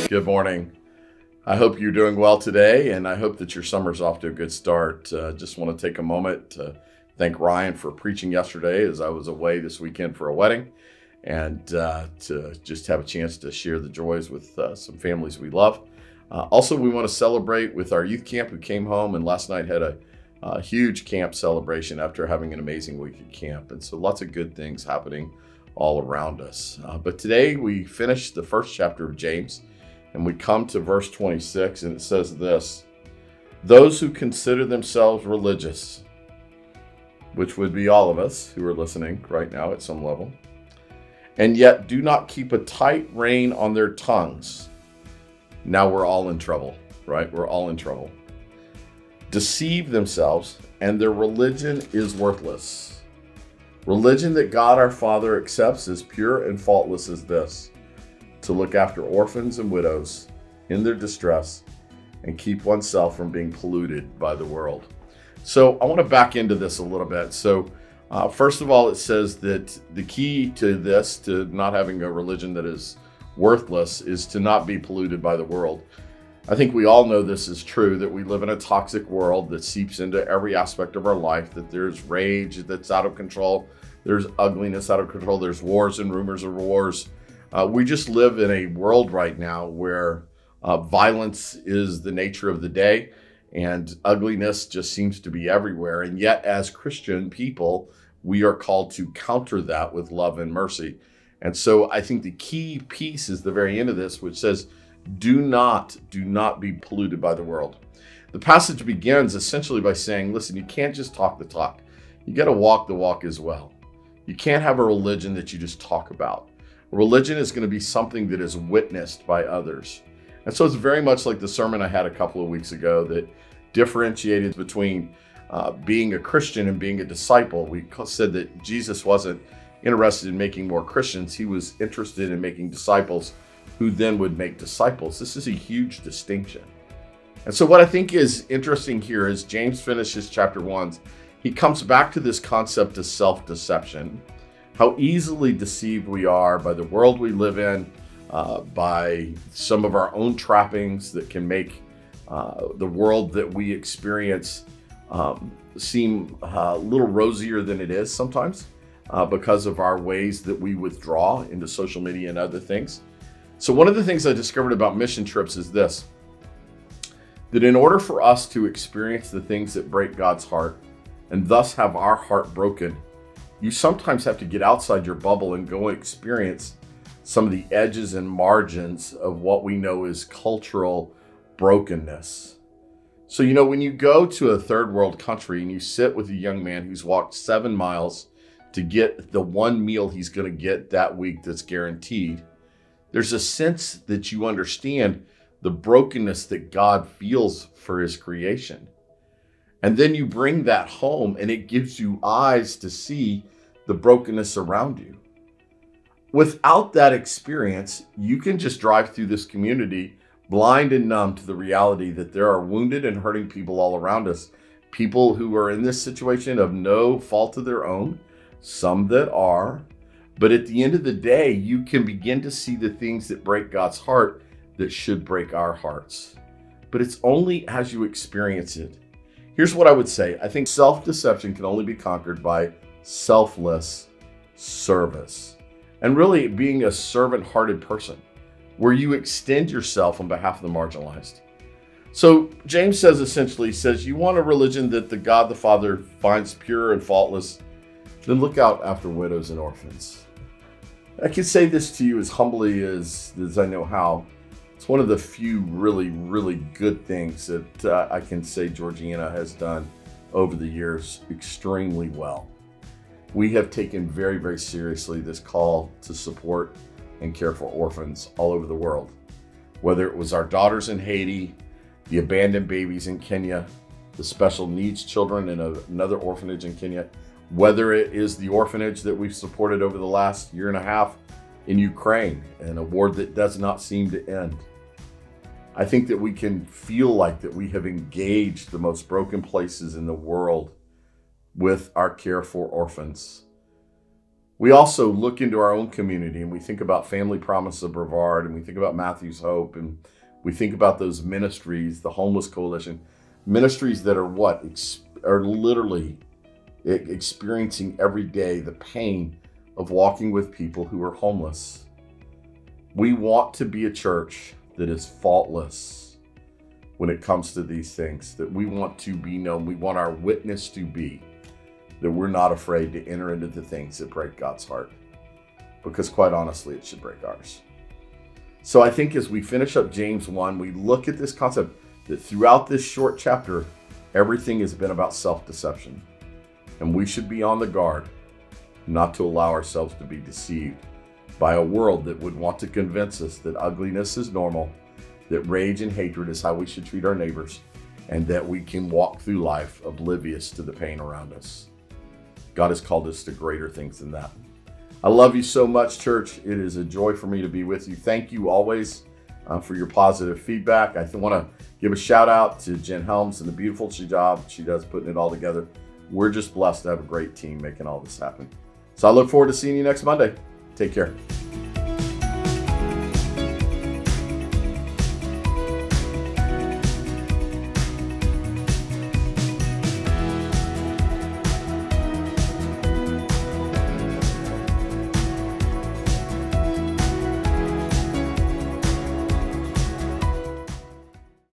Good morning. I hope you're doing well today, and I hope that your summer's off to a good start. Just want to take a moment to thank Ryan for preaching yesterday as I was away this weekend for a wedding, and to just have a chance to share the joys with some families we love. Also, we want to celebrate with our youth camp who came home and last night had a huge camp celebration after having an amazing week at camp. And so lots of good things happening all around us. But today we finished the first chapter of James, and we come to verse 26, and it says this: those who consider themselves religious, which would be all of us who are listening right now at some level, and yet do not keep a tight rein on their tongues. Now we're all in trouble, right? We're all in trouble. Deceive themselves, and their religion is worthless. Religion that God our Father accepts as pure and faultless as this: to look after orphans and widows in their distress and keep oneself from being polluted by the world. So I want to back into this a little bit. So first of all, it says that the key to this, to not having a religion that is worthless, is to not be polluted by the world. I think we all know this is true, that we live in a toxic world that seeps into every aspect of our life, that there's rage that's out of control, there's ugliness out of control, there's wars and rumors of wars. We just live in a world right now where violence is the nature of the day, and ugliness just seems to be everywhere. And yet, as Christian people, we are called to counter that with love and mercy. And so I think the key piece is the very end of this, which says, do not be polluted by the world. The passage begins essentially by saying, listen, you can't just talk the talk. You got to walk the walk as well. You can't have a religion that you just talk about. Religion is going to be something that is witnessed by others. And so it's very much like the sermon I had a couple of weeks ago that differentiated between being a Christian and being a disciple. We said that Jesus wasn't interested in making more Christians. He was interested in making disciples who then would make disciples. This is a huge distinction. And so what I think is interesting here is James finishes chapter 1. He comes back to this concept of self-deception, how easily deceived we are by the world we live in, by some of our own trappings that can make the world that we experience seem a little rosier than it is sometimes because of our ways that we withdraw into social media and other things. So one of the things I discovered about mission trips is this: that in order for us to experience the things that break God's heart and thus have our heart broken, you sometimes have to get outside your bubble and go experience some of the edges and margins of what we know is cultural brokenness. So, when you go to a third world country and you sit with a young man who's walked 7 miles to get the one meal he's going to get that week that's guaranteed, there's a sense that you understand the brokenness that God feels for his creation. And then you bring that home and it gives you eyes to see the brokenness around you. Without that experience, you can just drive through this community blind and numb to the reality that there are wounded and hurting people all around us. People who are in this situation of no fault of their own, some that are. But at the end of the day, you can begin to see the things that break God's heart that should break our hearts. But it's only as you experience it. Here's what I would say. I think self-deception can only be conquered by selfless service. And really being a servant-hearted person, where you extend yourself on behalf of the marginalized. So James says, you want a religion that the God the Father finds pure and faultless, then look out after widows and orphans. I can say this to you as humbly as I know how. It's one of the few really, really good things that I can say Georgianna has done over the years extremely well. We have taken very, very seriously this call to support and care for orphans all over the world. Whether it was our daughters in Haiti, the abandoned babies in Kenya, the special needs children in another orphanage in Kenya, whether it is the orphanage that we've supported over the last year and a half in Ukraine, an award that does not seem to end. I think that we can feel like that we have engaged the most broken places in the world with our care for orphans. We also look into our own community and we think about Family Promise of Brevard, and we think about Matthew's Hope, and we think about those ministries, the Homeless Coalition, ministries that are literally experiencing every day the pain of walking with people who are homeless. We want to be a church that is faultless when it comes to these things, that we want to be known. We want our witness to be that we're not afraid to enter into the things that break God's heart, because quite honestly, it should break ours. So I think as we finish up James 1, we look at this concept that throughout this short chapter, everything has been about self-deception. And we should be on the guard not to allow ourselves to be deceived by a world that would want to convince us that ugliness is normal, that rage and hatred is how we should treat our neighbors, and that we can walk through life oblivious to the pain around us. God has called us to greater things than that. I love you so much, church. It is a joy for me to be with you. Thank you always for your positive feedback. I want to give a shout out to Jen Helms and the beautiful job she does putting it all together. We're just blessed to have a great team making all this happen. So I look forward to seeing you next Monday. Take care.